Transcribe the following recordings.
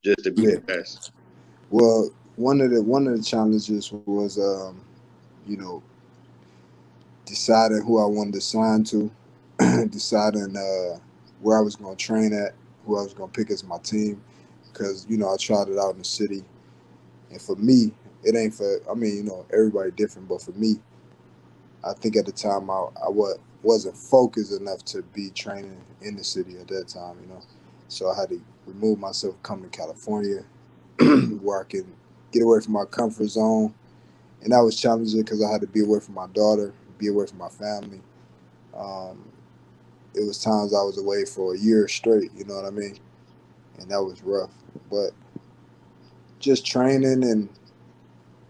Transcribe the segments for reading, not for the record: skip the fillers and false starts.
just to be Yeah. the best? Well, one of the challenges was, you know, deciding who I wanted to sign to, deciding where I was going to train at, who I was going to pick as my team, because I tried it out in the city, and for me, it ain't for. I mean, everybody different, but for me, I think at the time wasn't focused enough to be training in the city at that time. So I had to remove myself, come to California, where I can get away from my comfort zone, and that was challenging because I had to be away from my daughter, be away from my family. Um, it was times I was away for a year straight. You know what I mean? And that was rough. But just training and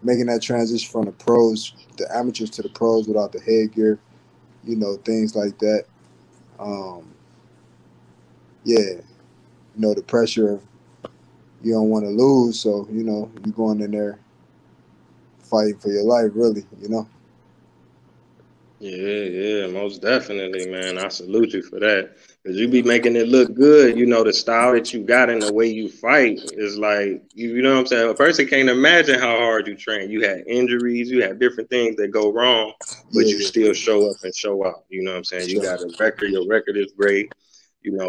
making that transition from the pros, the amateurs to the pros without the headgear, things like that. Um, yeah, the pressure of you don't want to lose, so you going in there fighting for your life, really. Yeah, yeah, most definitely, man. I salute you for that. Because you be making it look good. You know, the style that you got and the way you fight is like, you know what I'm saying? A person can't imagine how hard you train. You had injuries, you had different things that go wrong, but Yeah, you yeah, still show up and show out. You know what I'm for saying? You sure. got a record, your record is great.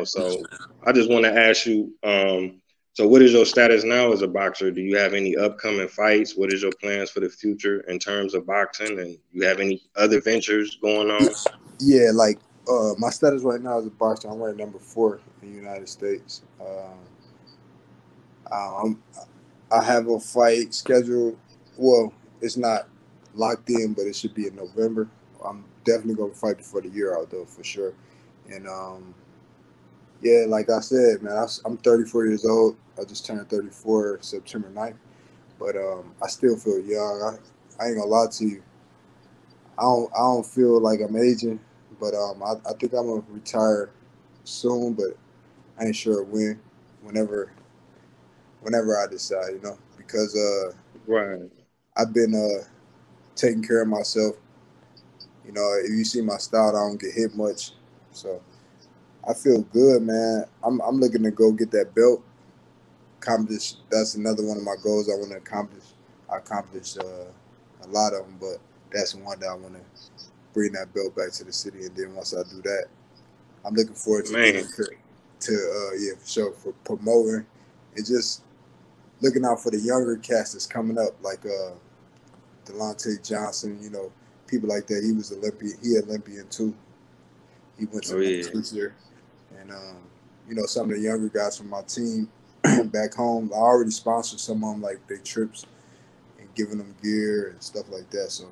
So I just want to ask you, so what is your status now as a boxer? Do you have any upcoming fights? What is your plans for the future in terms of boxing? And you have any other ventures going on? Yeah, like my status right now is a boxer. I'm ranked number 4 in the United States. I'm, I have a fight scheduled. Well, it's not locked in, but it should be in November. I'm definitely going to fight before the year out, though, for sure. And yeah, like I said, man, I'm 34 years old. I just turned 34 September 9th, but I still feel young. I ain't gonna lie to you. I don't feel like I'm aging, but I think I'm gonna retire soon, but I ain't sure when. Whenever whenever I decide, because Right. I've been taking care of myself. If you see my style, I don't get hit much, so I feel good, man. I'm looking to go get that belt. Accomplish. That's another one of my goals I want to accomplish. I accomplished a lot of them, but that's one that I want to bring that belt back to the city. And then once I do that, I'm looking forward to getting Man. to yeah, for sure, for promoting and just looking out for the younger cast that's coming up, like Delonte Johnson. People like that. He was Olympian. He Olympian too. He went to Oh yeah. Memphis this year, and some of the younger guys from my team back home. I already sponsored some of them, like their trips and giving them gear and stuff like that. So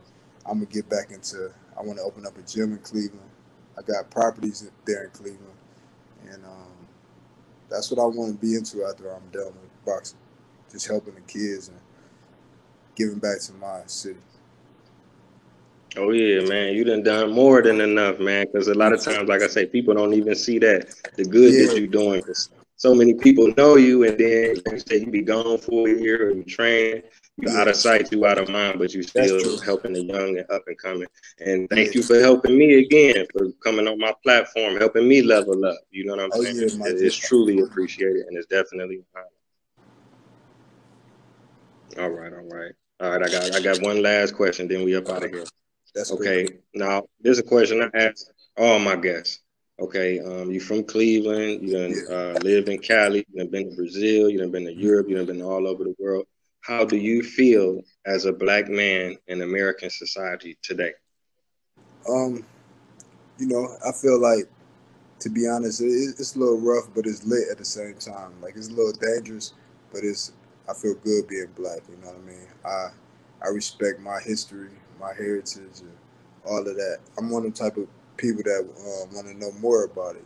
I'm gonna get back into. I want to open up a gym in Cleveland. I got properties there in Cleveland, and that's what I want to be into after I'm done with boxing. Just helping the kids and giving back to my city. Oh yeah, man. You done more than enough, man. Because a lot of times, like I say, people don't even see that the good that Yeah, you're doing. Because so many people know you, and then like you say, you be gone for a year, or you training. You yeah, out of sight, you out of mind, but you that's still true. helping the young and up and coming. And Yeah. thank you for helping me again, for coming on my platform, helping me level up. You know what I'm Oh saying? yeah, my It's dear. truly appreciated, and it's definitely an honor. All right, all right, all right. I got one last question, then we up out of here. That's cool. Okay, now there's a question I ask all my guests. Okay, you from Cleveland, you done Yeah. lived in Cali, you done been to Brazil, you done been to Europe, you done been all over the world. How do you feel as a black man in American society today? Um, I feel like, to be honest, it's a little rough, but it's lit at the same time. Like it's a little dangerous, but I feel good being black. You know what I mean? I respect my history, my heritage, and all of that. I'm one of the type of people that want to know more about it.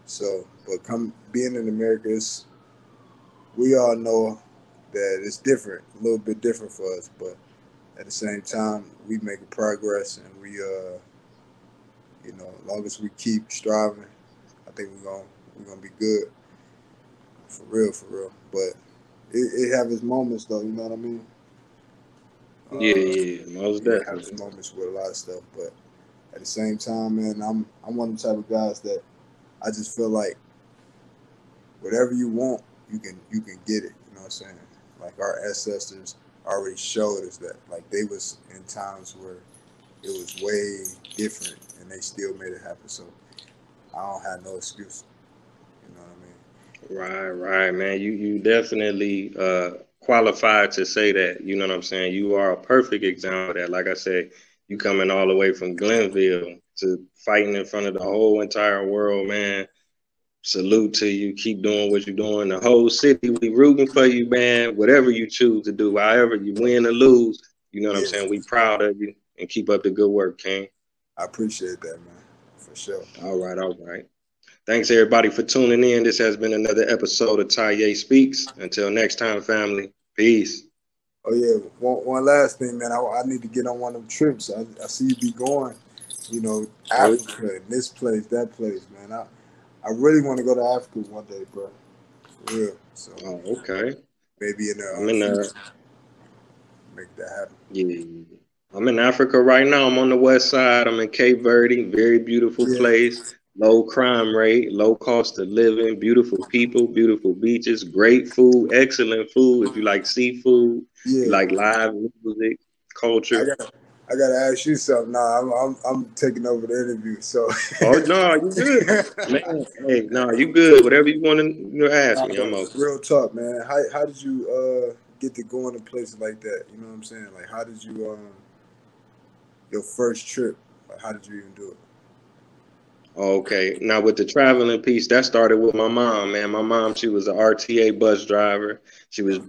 So, but come being in America, we all know that it's different, a little bit different for us, but at the same time, we making progress, and as long as we keep striving, I think we're gonna be good, for real, for real. But it have its moments, though. You know what I mean? Yeah, Uh, yeah, most yeah, it have its definitely. moments with a lot of stuff. But at the same time, man, I'm one of the type of guys that I just feel like whatever you want, you can get it. You know what I'm saying? Like our ancestors already showed us that. Like they was in times where it was way different, and they still made it happen. So I don't have no excuse. You know what I mean? Right, man. You definitely qualified to say that. You know what I'm saying? You are a perfect example of that. Like I said, you coming all the way from Glenville to fighting in front of the whole entire world, man. Salute to you. Keep doing what you're doing. The whole city we rooting for you, man. Whatever you choose to do, however you win or lose, you know what I'm Yeah, saying? We proud of you and keep up the good work, King. I appreciate that, man, for sure. All right. Thanks everybody for tuning in. This has been another episode of Taye Speaks. Until next time, family. Peace. Oh yeah, one last thing, man. I need to get on one of them trips. I see you be going, you know, Oh, Africa, and this place, that place, man. I really want to go to Africa one day, bro. For real. So okay. maybe in I'm the in future, make that happen. yeah. I'm in Africa right now. I'm on the west side. I'm in Cape Verde. Very beautiful Yeah, place. Low crime rate, low cost of living, beautiful people, beautiful beaches, great food, excellent food. If you like seafood, you yeah. like live music, I culture. got I gotta ask you something. Nah, I'm taking over the interview. So Oh no, you good, man. Hey, no, you good. Whatever you want to ask nah, me, I'm but open. real talk, man. How did you get to going to places like that? You know what I'm saying? Like how did you your first trip? Like how did you even do it? Okay. Now with the traveling piece, that started with my mom, man. My mom, she was an RTA bus driver. She was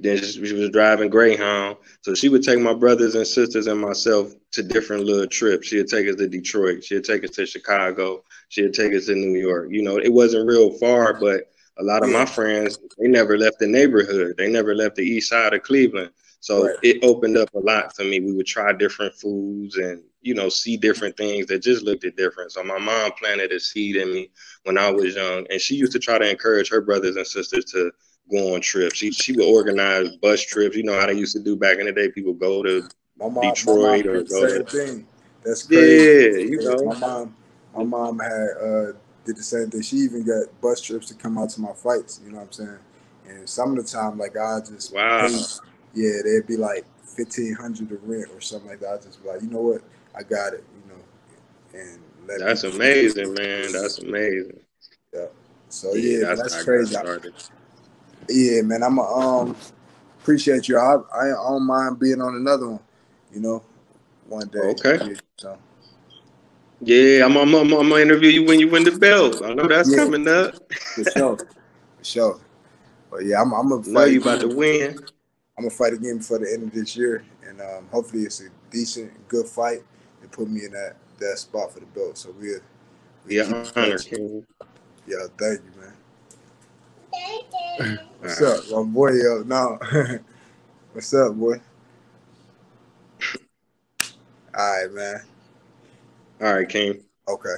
driving Greyhound. So she would take my brothers and sisters and myself to different little trips. She'd take us to Detroit. She'd take us to Chicago. She'd take us to New York. You know, it wasn't real far, but a lot of Yeah, my friends, they never left the neighborhood. They never left the east side of Cleveland. So right. it opened up a lot for me. We would try different foods and, you know, see different things that just looked at different. So my mom planted a seed in me when I was young. And she used to try to encourage her brothers and sisters to go on trips. She would organize bus trips. You know how they used to do back in the day. People go to My mom Detroit or did the go to, same thing. That's crazy. yeah, you Yeah, know. my mom had did the same thing. She even got bus trips to come out to my fights. You know what I'm saying? And some of the time, like I just pay. Wow. Yeah, they'd be like 1,500 to rent or something like that. I just be like, you know what? I got it. You know, and let That's people do amazing, man. That's amazing. it. Yeah. So Yeah, yeah, man, that's that's how I got crazy. started. Yeah, man, I'm a appreciate you. I don't mind being on another one. You know, one day. Okay. Yeah, so Yeah, I'm gonna interview you when you win the belt. I know that's yeah, coming up. for sure, for sure. But yeah, I'm gonna Know fight you about to again. win. I'm gonna fight again before the end of this year, and hopefully it's a decent, good fight and put me in that spot for the belt. So we Be keep an in honor, touch. King. Yeah, thank you, man. All What's right. up, my boy? Yo, no, what's up, boy? All right, man. All right, King. Okay.